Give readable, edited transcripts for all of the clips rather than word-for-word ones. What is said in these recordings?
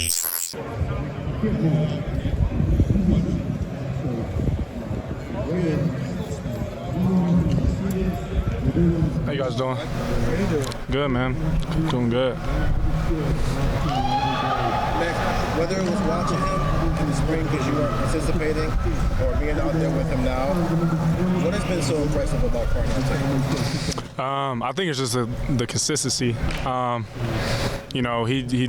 How you guys doing? Good, man. Doing good. Whether it was watching him in the spring because you weren't participating or being out there with him now, what has been so impressive about Carnell today? I think it's just the consistency. You know, he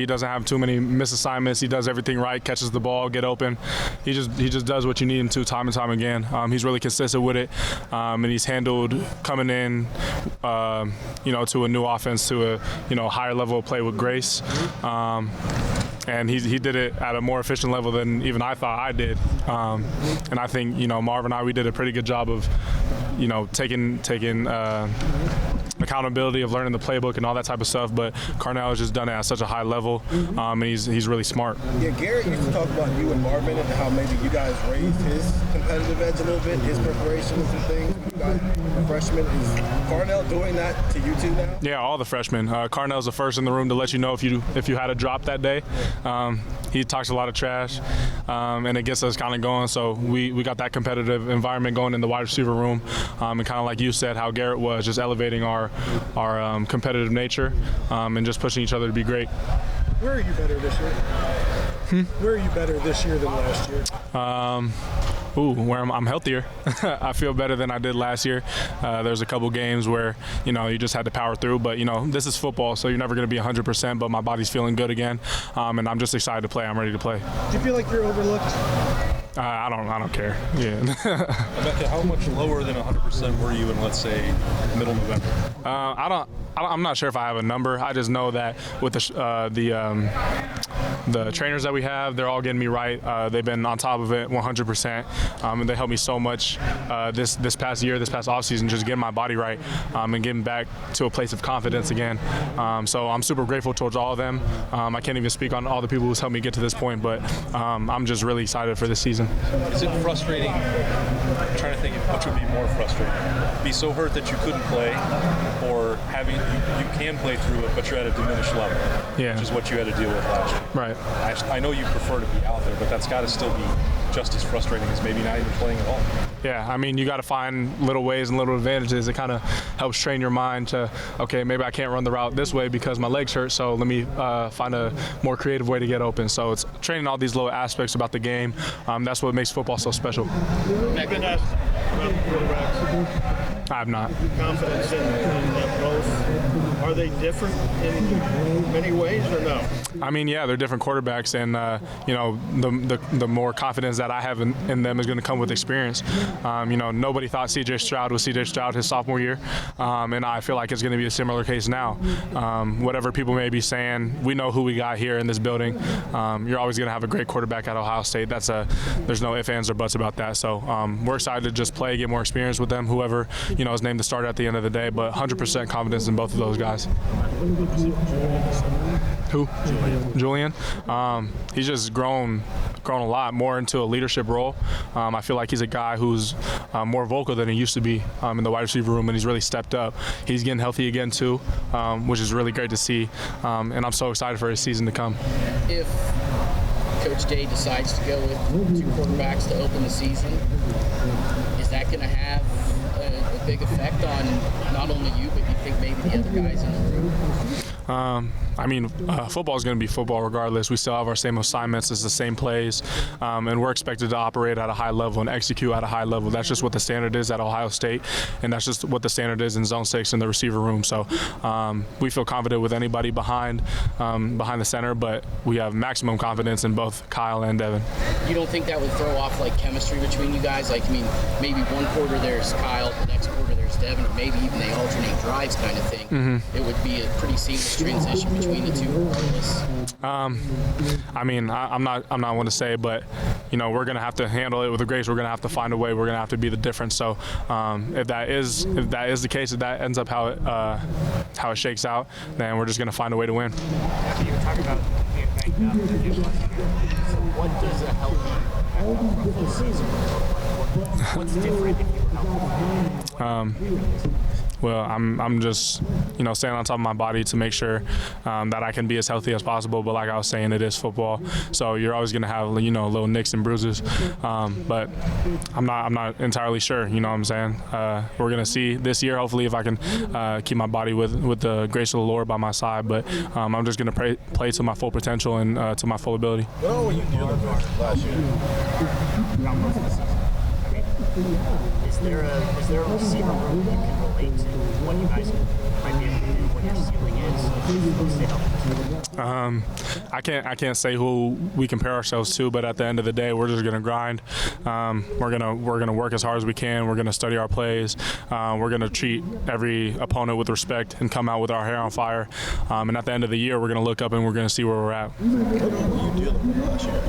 doesn't have too many missed assignments. He does everything right, catches the ball, get open. He just does what you need him to time and time again. He's really consistent with it, and he's handled coming in, you know, to a new offense, to a higher level of play with grace. And he did it at a more efficient level than even I thought I did. And I think, Marv and I, we did a pretty good job of, taking accountability of learning the playbook and all that type of stuff. But Carnell has just done it at such a high level, and he's really smart. Yeah, Garrett used to talk about you and Marvin and how maybe you guys raised his competitive edge a little bit, his preparation and things. You guys, a freshman, is Carnell doing that to you two now? Yeah, all the freshmen. Carnell's the first in the room to let you know if you had a drop that day. He talks a lot of trash, and it gets us kind of going. So we got that competitive environment going in the wide receiver room, and kind of like you said, how Garrett was, just elevating our competitive nature, and just pushing each other to be great. Where are you better this year? Where are you better this year than last year? Where I'm healthier. I feel better than I did last year. There's a couple games where, you just had to power through, but, this is football, so you're never going to be 100%, but my body's feeling good again, and I'm just excited to play. I'm ready to play. Do you feel like you're overlooked? I don't care. Yeah. Emeka, how much lower than 100% were you in, let's say, middle November? I'm not sure if I have a number. I just know that with the trainers that we have, they're all getting me right. They've been on top of it 100%, and they helped me so much this past year, this past offseason, just getting my body right, and getting back to a place of confidence again. So I'm super grateful towards all of them. I can't even speak on all the people who's helped me get to this point, but I'm just really excited for this season. Is it frustrating? I'm trying to think of which would be more frustrating. Be so hurt that you couldn't play, or having you can play through it, but you're at a diminished level, which is what you had to deal with last year. Right. I know you prefer to be out there, but that's got to still be just as frustrating as maybe not even playing at all. Yeah, I mean, you got to find little ways and little advantages. It kind of helps train your mind to, okay, maybe I can't run the route this way because my legs hurt, so let me find a more creative way to get open. So it's training all these little aspects about the game. That's what makes football so special. I've been asked about quarterbacks. I have not. Confidence in both. Are they different in many ways or no? I mean, yeah, they're different quarterbacks, and the more confidence that I have in them is going to come with experience. Nobody thought C.J. Stroud was C.J. Stroud his sophomore year, and I feel like it's going to be a similar case now. Whatever people may be saying, we know who we got here in this building. You're always going to have a great quarterback at Ohio State. There's no ifs, ands, or buts about that. So we're excited to just play, get more experience with them, whoever is named the starter at the end of the day. But 100% confidence in both of those guys. Who? Julian. He's just grown a lot more into a leadership role. I feel like he's a guy who's more vocal than he used to be in the wide receiver room, and he's really stepped up. He's getting healthy again too, which is really great to see, and I'm so excited for his season to come. If Coach Day decides to go with two quarterbacks to open the season, is that going to have a big effect on not only you, but you think maybe the other guys in the room? Football is going to be football regardless. We still have our same assignments, it's the same plays, and we're expected to operate at a high level and execute at a high level. That's just what the standard is at Ohio State, and that's just what the standard is in Zone 6 in the receiver room. So we feel confident with anybody behind the center, but we have maximum confidence in both Kyle and Devin. You don't think that would throw off chemistry between you guys? Maybe one quarter there's Kyle, the next quarter there's Devin, or maybe even they alternate drives kind of thing. Mm-hmm. It would be a pretty seamless transition between the two regardless. I'm not one to say, but we're gonna have to handle it with grace. We're gonna have to find a way. We're gonna have to be the difference. So if that is the case, if that ends up how it shakes out, then we're just gonna find a way to win. You were talking about being banged up. So what does a healthy full season look like? What's different if you were healthy? well, I'm just, staying on top of my body to make sure that I can be as healthy as possible. But like I was saying, it is football, so you're always going to have, little nicks and bruises. But I'm not entirely sure. You know what I'm saying? We're going to see this year, hopefully, if I can keep my body with the grace of the Lord by my side. But I'm just going to play to my full potential and to my full ability. What all were you dealing with last year? Is there a receiver room that you can relate to what you guys might be able to do, what your ceiling is? Stay healthy. I can't say who we compare ourselves to, but at the end of the day, we're just gonna grind. We're gonna work as hard as we can. We're gonna study our plays. We're gonna treat every opponent with respect and come out with our hair on fire. And at the end of the year, we're gonna look up and we're gonna see where we're at. What were you dealing with last year?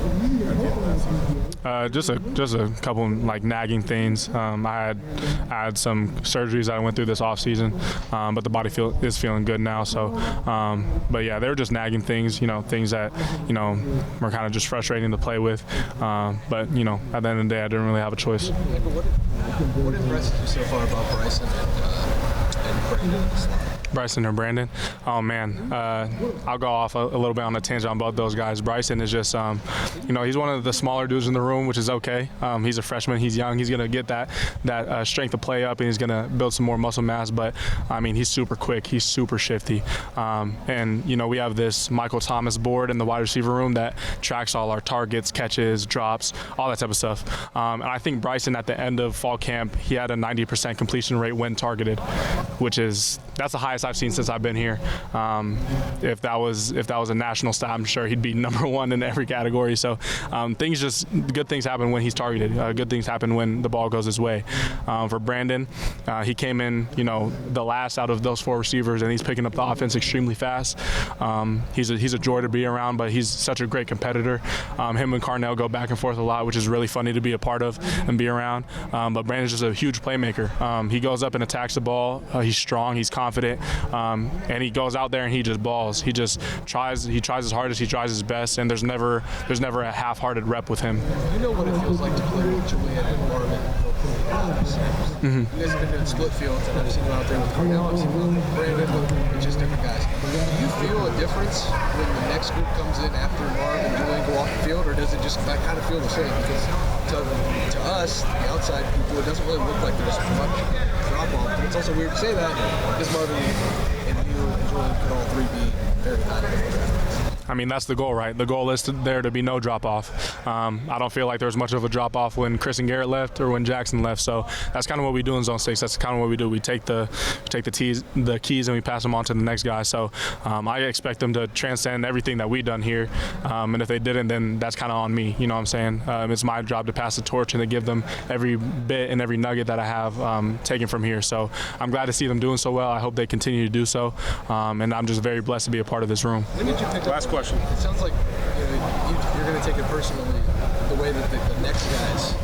Just a couple nagging things. I had some surgeries that I went through this off season, but the body is feeling good now. So, but yeah, they were just nagging things. Things that were kind of just frustrating to play with. But at the end of the day, I didn't really have a choice. What impressed you so far about Bryson and Brandon? Bryson or Brandon? Oh man, I'll go off a little bit on a tangent on both those guys. Bryson is just, he's one of the smaller dudes in the room, which is okay. He's a freshman, he's young, he's gonna get that strength of play up, and he's gonna build some more muscle mass. But he's super quick, he's super shifty, and we have this Michael Thomas board in the wide receiver room that tracks all our targets, catches, drops, all that type of stuff. And I think Bryson at the end of fall camp, he had a 90% completion rate when targeted, that's the highest I've seen since I've been here. If that was a national stat, I'm sure he'd be number one in every category. So good things happen when he's targeted. Good things happen when the ball goes his way. For Brandon, he came in, the last out of those four receivers, and he's picking up the offense extremely fast. He's a joy to be around, but he's such a great competitor. Him and Carnell go back and forth a lot, which is really funny to be a part of and be around. But Brandon's just a huge playmaker. He goes up and attacks the ball. He's strong. He's confident. And he goes out there and he just balls. He just tries his hardest, he tries his best, and there's never a half-hearted rep with him. You know what it feels like to play with Julian and Marvin. You guys have been doing split fields, and I've seen you out there with Cornell, I've seen you with Brandon, with just different guys. Do you feel a difference when the next group comes in after Marv and Julian go off the field, or does it just kind of feel the same? Because to us, the outside people, it doesn't really look like there's much drop-off, but it's also weird to say that because Marvin and you and Julian could all three be very high. That's the goal, right? The goal is there to be no drop-off. I don't feel like there was much of a drop-off when Chris and Garrett left or when Jackson left. So that's kind of what we do in Zone 6. That's kind of what we do. We take the keys and we pass them on to the next guy. So I expect them to transcend everything that we've done here. And if they didn't, then that's kind of on me. You know what I'm saying? It's my job to pass the torch and to give them every bit and every nugget that I have taken from here. So I'm glad to see them doing so well. I hope they continue to do so. And I'm just very blessed to be a part of this room. Last question. It sounds like you're going to take it personally the way that the next guys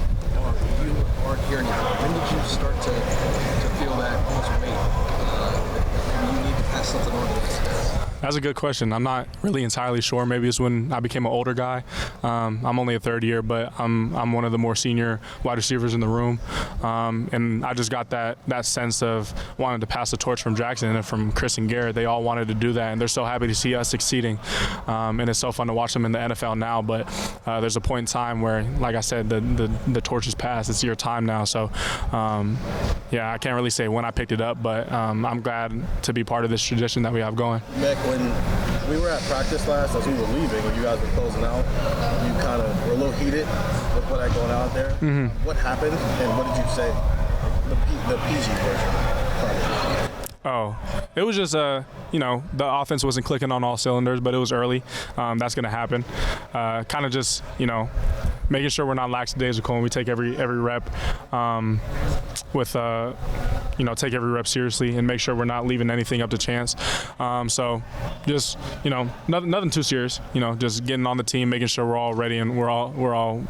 you aren't here anymore. When did you start to feel that almost weight that maybe you need to pass something on to this guy? That's a good question. I'm not really entirely sure. Maybe it's when I became an older guy. I'm only a third year, but I'm one of the more senior wide receivers in the room. And I just got that sense of wanting to pass the torch from Jackson and from Chris and Garrett. They all wanted to do that, and they're so happy to see us succeeding. And it's so fun to watch them in the NFL now. But there's a point in time where, like I said, the torch is passed. It's your time now. So, yeah, I can't really say when I picked it up, but I'm glad to be part of this tradition that we have going. Mick, when we were at practice last, as we were leaving, when you guys were closing out, you kind of were a little heated with what had gone out there. Mm-hmm. What happened, and what did you say? The PG version. Oh, it was just, the offense wasn't clicking on all cylinders, but it was early. That's going to happen. Kind of just, making sure we're not lackadaisical and we take every rep take every rep seriously and make sure we're not leaving anything up to chance. So just, nothing too serious, just getting on the team, making sure we're all ready and we're all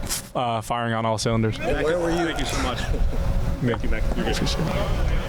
firing on all cylinders. Where were you? Thank you so much. Thank you, Mac. You're good.